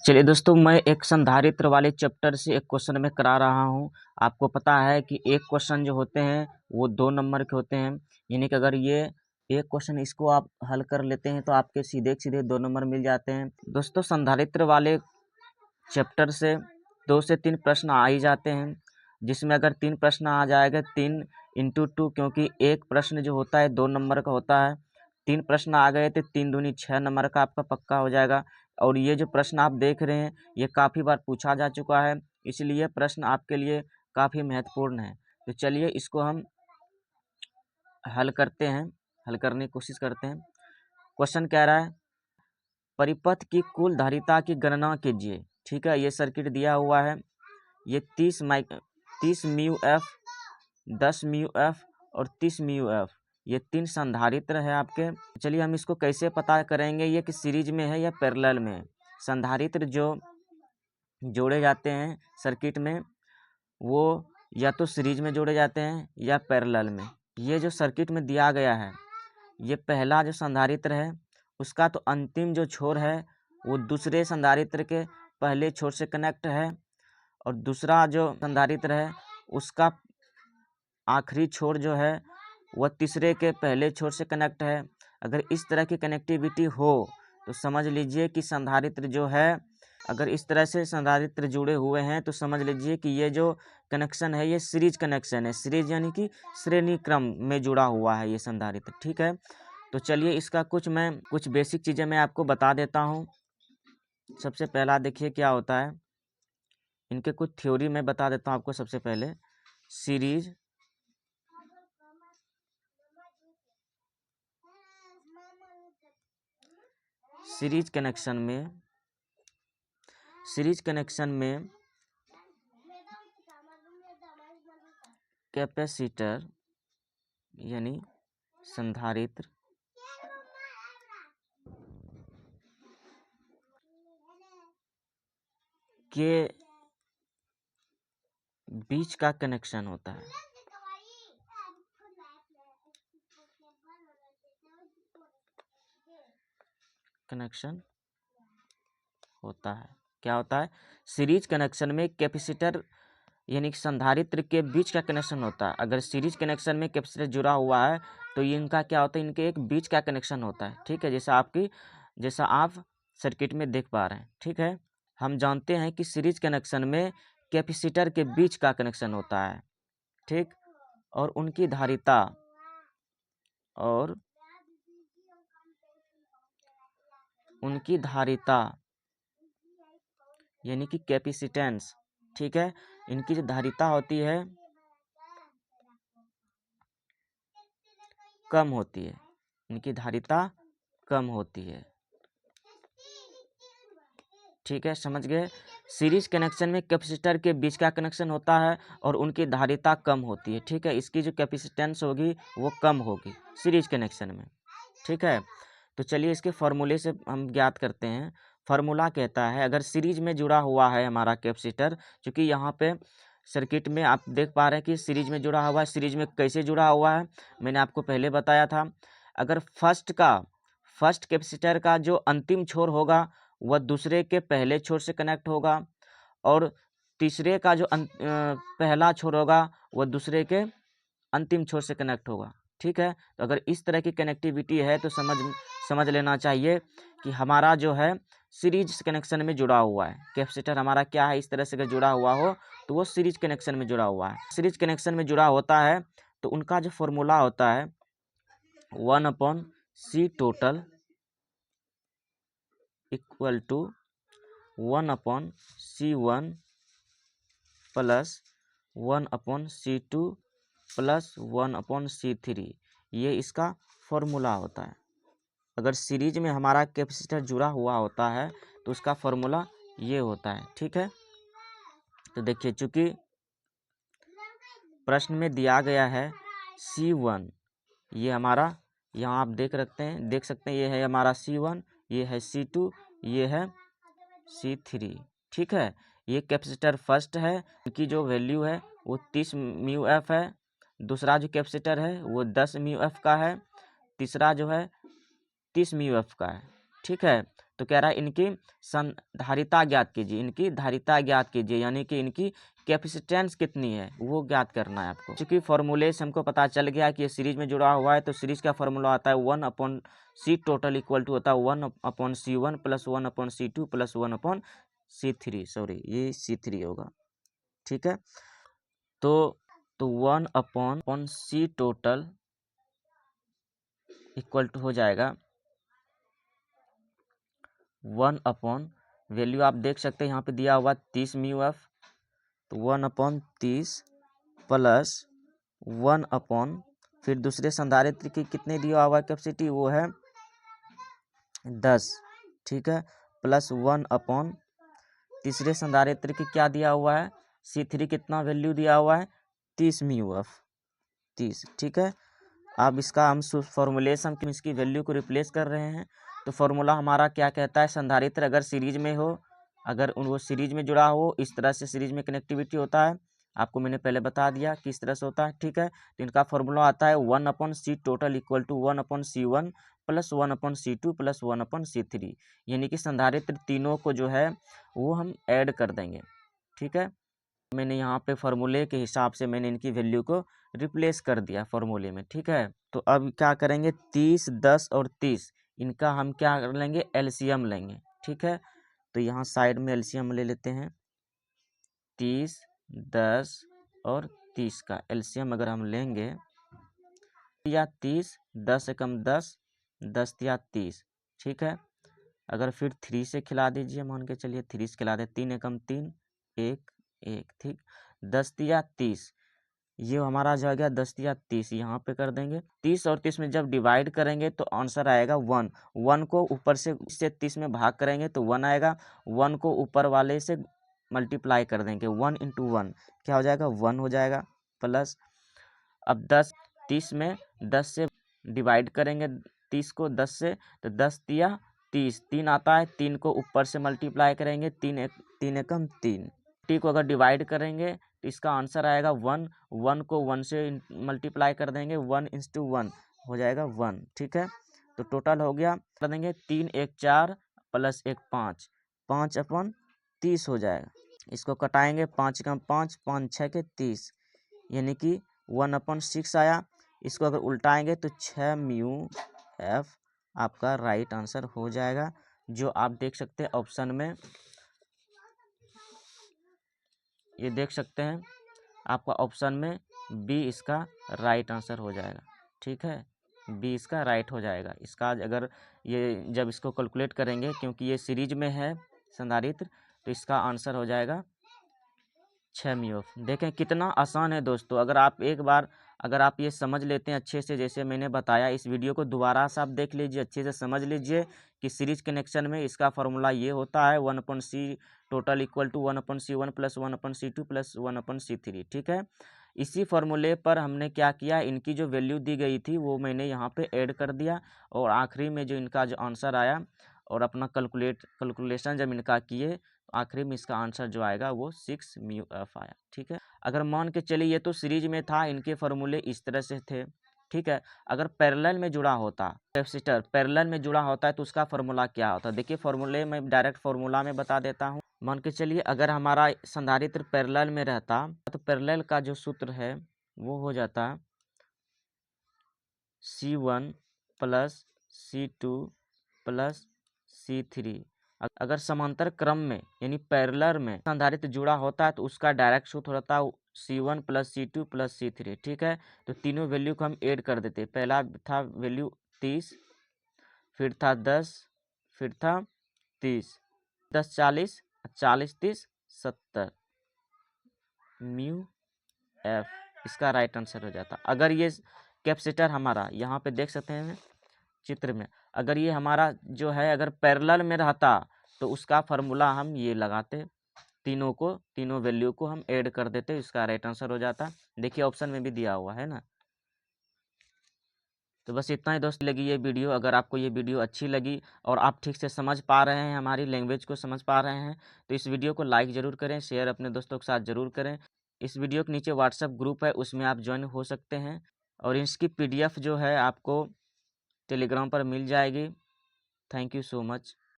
चलिए दोस्तों, मैं एक संधारित्र वाले चैप्टर से एक क्वेश्चन में करा रहा हूँ। आपको पता है कि एक क्वेश्चन जो होते हैं वो 2 नंबर के होते हैं। यानी कि अगर ये एक क्वेश्चन इसको आप हल कर लेते हैं तो आपके सीधे 2 नंबर मिल जाते हैं। दोस्तों, संधारित्र वाले चैप्टर से 2 से 3 प्रश्न आ ही जाते हैं, जिसमें अगर 3 प्रश्न आ जाएगा 3 इंटू 2, क्योंकि एक प्रश्न जो होता है 2 नंबर का होता है। 3 प्रश्न आ गए तो 3 दूनी 6 नंबर का आपका पक्का हो जाएगा। और ये जो प्रश्न आप देख रहे हैं ये काफ़ी बार पूछा जा चुका है, इसलिए प्रश्न आपके लिए काफ़ी महत्वपूर्ण है। तो चलिए इसको हम हल करते हैं, हल करने की कोशिश करते हैं। क्वेश्चन कह रहा है परिपथ की कुल धारिता की गणना कीजिए। ठीक है, ये सर्किट दिया हुआ है। ये 30 म्यू एफ, 10 म्यू एफ और 30 म्यू एफ, ये 3 संधारित्र है आपके। चलिए हम इसको कैसे पता करेंगे ये कि सीरीज में है या पैरेलल में है। संधारित्र जो जोड़े जाते हैं सर्किट में वो या तो सीरीज में जोड़े जाते हैं या पैरेलल में। ये जो सर्किट में दिया गया है, ये पहला जो संधारित्र है उसका तो अंतिम जो छोर है वो दूसरे संधारित्र के पहले छोर से कनेक्ट है, और दूसरा जो संधारित्र है उसका आखिरी छोर जो है वह तीसरे के पहले छोर से कनेक्ट है। अगर इस तरह की कनेक्टिविटी हो तो समझ लीजिए कि संधारित्र जो है, अगर इस तरह से संधारित्र जुड़े हुए हैं तो समझ लीजिए कि ये जो कनेक्शन है ये सीरीज कनेक्शन है। सीरीज यानी कि श्रेणी क्रम में जुड़ा हुआ है ये संधारित्र। ठीक है, तो चलिए इसका कुछ बेसिक चीज़ें मैं आपको बता देता हूँ। सबसे पहला देखिए क्या होता है, इनके कुछ थ्योरी मैं बता देता हूँ आपको। सबसे पहले सीरीज कनेक्शन में कैपेसिटर यानी संधारित्र के बीच का कनेक्शन होता है। कनेक्शन होता है, क्या होता है? सीरीज कनेक्शन में कैपेसिटर यानी कि संधारित्र के बीच का कनेक्शन होता है। अगर सीरीज कनेक्शन में कैपेसिटर जुड़ा हुआ है तो इनका क्या होता है, इनके एक बीच का कनेक्शन होता है। ठीक है, जैसा आप सर्किट में देख पा रहे हैं। ठीक है, हम जानते हैं कि सीरीज कनेक्शन में कैपेसिटर के बीच का कनेक्शन होता है। ठीक, और उनकी धारिता यानी कि कैपेसिटेंस, ठीक है, इनकी जो धारिता होती है कम होती है। इनकी धारिता कम होती है। ठीक है, समझ गए? सीरीज कनेक्शन में कैपेसिटर के बीच का कनेक्शन होता है और उनकी धारिता कम होती है। ठीक है, इसकी जो कैपेसिटेंस होगी वो कम होगी सीरीज कनेक्शन में। ठीक है, तो चलिए इसके फॉर्मूले से हम ज्ञात करते हैं। फार्मूला कहता है अगर सीरीज में जुड़ा हुआ है हमारा कैपेसिटर, क्योंकि यहाँ पे सर्किट में आप देख पा रहे हैं कि सीरीज में जुड़ा हुआ है। सीरीज में कैसे जुड़ा हुआ है मैंने आपको पहले बताया था। अगर फर्स्ट कैपेसिटर का जो अंतिम छोर होगा वह दूसरे के पहले छोर से कनेक्ट होगा, और तीसरे का जो पहला छोर होगा वह दूसरे के अंतिम छोर से कनेक्ट होगा। ठीक है, तो अगर इस तरह की कनेक्टिविटी है तो समझ लेना चाहिए कि हमारा जो है सीरीज कनेक्शन में जुड़ा हुआ है। कैपेसिटर हमारा क्या है, इस तरह से अगर जुड़ा हुआ हो तो वो सीरीज कनेक्शन में जुड़ा हुआ है। सीरीज कनेक्शन में जुड़ा होता है तो उनका जो फॉर्मूला होता है 1/C total equal to 1/C1 plus 1/C2 plus 1/C3, ये इसका फॉर्मूला होता है। अगर सीरीज में हमारा कैपेसिटर जुड़ा हुआ होता है तो उसका फॉर्मूला ये होता है। ठीक है, तो देखिए चूंकि प्रश्न में दिया गया है C1, ये हमारा यहाँ आप देख सकते हैं ये है हमारा C1, ये है C2, ये है C3। ठीक है, ये कैपेसिटर फर्स्ट है, इनकी जो वैल्यू है वो 30 म्यू एफ है। दूसरा जो कैपेसिटर है वो 10 म्यू एफ का है। तीसरा जो है 30 म्यू एफ का है। ठीक है, तो कह रहा है इनकी संधारिता ज्ञात कीजिए, इनकी धारिता ज्ञात कीजिए, यानी कि इनकी कैपेसिटेंस कितनी है वो ज्ञात करना है आपको। क्योंकि फॉर्मूले से हमको पता चल गया कि ये सीरीज में जुड़ा हुआ है, तो सीरीज का फॉर्मूला आता है 1/C टोटल इक्वल टू होता है 1/C1 plus 1/C2 plus 1/C3, sorry ये C3 होगा, ठीक है। तो 1/C टोटल इक्वल टू हो जाएगा 1/ वैल्यू आप देख सकते हैं यहाँ पे दिया हुआ 30 म्यू एफ, तो 1/30 प्लस 1/ फिर दूसरे संधारित्र की कितने दिया हुआ है कैपेसिटी, वो है 10, ठीक है, प्लस 1/ तीसरे संधारित्र की क्या दिया हुआ है C3 कितना वैल्यू दिया हुआ है 30 म्यू एफ, 30, ठीक है। अब इसका हम फॉर्मूलेशन इसकी वैल्यू को रिप्लेस कर रहे हैं। तो फॉर्मूला हमारा क्या कहता है, संधारित्र अगर सीरीज में हो, अगर वो सीरीज में जुड़ा हो, इस तरह से सीरीज में कनेक्टिविटी होता है, आपको मैंने पहले बता दिया किस तरह से होता है, ठीक है। तो इनका फॉर्मूला आता है 1/C total equal to 1/C1 plus 1/C2 plus 1/C3, यानी कि संधारित्र तीनों को जो है वो हम ऐड कर देंगे, ठीक है। मैंने यहाँ पे फॉर्मूले के हिसाब से मैंने इनकी वैल्यू को रिप्लेस कर दिया फॉर्मूले में, ठीक है। तो अब क्या करेंगे 30, 10 और 30 इनका हम क्या कर लेंगे एलसीएम लेंगे, ठीक है। तो यहाँ साइड में एलसीएम ले लेते हैं, 30, 10 और 30 का एलसीएम अगर हम लेंगे या 30, 10 एकम 10, 10 या 30, ठीक है। अगर फिर 3 से खिला दीजिए, मान के चलिए 3 से खिला दे, 3 एकम 3, 1, 1, ठीक, 10 या 30, ये हमारा जो आ गया 10 या 30, यहाँ पे कर देंगे। 30 और 30 में जब डिवाइड करेंगे तो आंसर आएगा 1, 1 को ऊपर से 30 में भाग करेंगे तो 1 आएगा, 1 को ऊपर वाले से मल्टीप्लाई कर देंगे, 1 × 1 क्या हो जाएगा 1 हो जाएगा, प्लस अब 10, 30 में 10 से डिवाइड करेंगे 30 को 10 से, तो 10 या 30, 3 आता है, 3 को ऊपर से मल्टीप्लाई करेंगे, 3 एकम 3, टी को अगर डिवाइड करेंगे तो इसका आंसर आएगा 1, 1 को 1 से मल्टीप्लाई कर देंगे, 1 × 1 हो जाएगा 1, ठीक है। तो टोटल हो गया, कर देंगे 3, 1, 4 प्लस 1, 5, 5/30 हो जाएगा। इसको कटाएंगे 5 × 5, 5 6 के 30, यानी कि 1/6 आया। इसको अगर उल्टाएंगे तो 6 म्यू एफ आपका राइट आंसर हो जाएगा, जो आप देख सकते हैं ऑप्शन में, ये देख सकते हैं आपका ऑप्शन में बी इसका राइट आंसर हो जाएगा, ठीक है, बी इसका राइट हो जाएगा। इसका अगर ये जब इसको कैलकुलेट करेंगे, क्योंकि ये सीरीज में है संधारित्र, तो इसका आंसर हो जाएगा 6 म्यू एफ। देखें कितना आसान है दोस्तों, अगर आप ये समझ लेते हैं अच्छे से, जैसे मैंने बताया, इस वीडियो को दोबारा से आप देख लीजिए, अच्छे से समझ लीजिए कि सीरीज कनेक्शन में इसका फॉर्मूला ये होता है 1/C total equal to 1/C1 plus 1/C2 plus 1/C3, ठीक है। इसी फॉर्मूले पर हमने क्या किया, इनकी जो वैल्यू दी गई थी वो मैंने यहाँ पे ऐड कर दिया, और आखिरी में जो इनका जो आंसर आया और अपना कैलकुलेशन जब इनका किए, आखिरी में इसका आंसर जो आएगा वो 6 म्यू एफ आया, ठीक है। अगर मान के चलिए ये तो सीरीज में था, इनके फॉर्मूले इस तरह से थे, ठीक है। अगर पैरेलल में जुड़ा होता, कैपेसिटर पैरेलल में जुड़ा होता है तो उसका फॉर्मूला क्या होता है, देखिए फॉर्मूले में डायरेक्ट फॉर्मूला में बता देता हूँ। मान के चलिए अगर हमारा संधारित्र पैरेलल में रहता तो पैरेलल का जो सूत्र है वो हो जाता C1 plus C2 plus C3। अगर समांतर क्रम में यानी पैरेलल में संधारित्र जुड़ा होता है तो उसका डायरेक्ट सूत्र होता है C1 plus C2 plus C3, ठीक है। तो तीनों वैल्यू को हम ऐड कर देते, पहला था वैल्यू 30, फिर था 10, फिर था 30, 10 40, 40 30 70 म्यू एफ इसका राइट आंसर हो जाता। अगर ये कैपेसिटर हमारा यहाँ पे देख सकते हैं चित्र में, अगर ये हमारा जो है अगर पैरेलल में रहता तो उसका फार्मूला हम ये लगाते, तीनों वैल्यू को हम ऐड कर देते, इसका राइट आंसर हो जाता। देखिए ऑप्शन में भी दिया हुआ है ना। तो बस इतना ही दोस्त लगी ये वीडियो। अगर आपको ये वीडियो अच्छी लगी और आप ठीक से समझ पा रहे हैं, हमारी लैंग्वेज को समझ पा रहे हैं, तो इस वीडियो को लाइक ज़रूर करें, शेयर अपने दोस्तों के साथ ज़रूर करें। इस वीडियो के नीचे व्हाट्सएप ग्रुप है, उसमें आप ज्वाइन हो सकते हैं, और इसकी PDF जो है आपको टेलीग्राम पर मिल जाएगी। Thank you so much.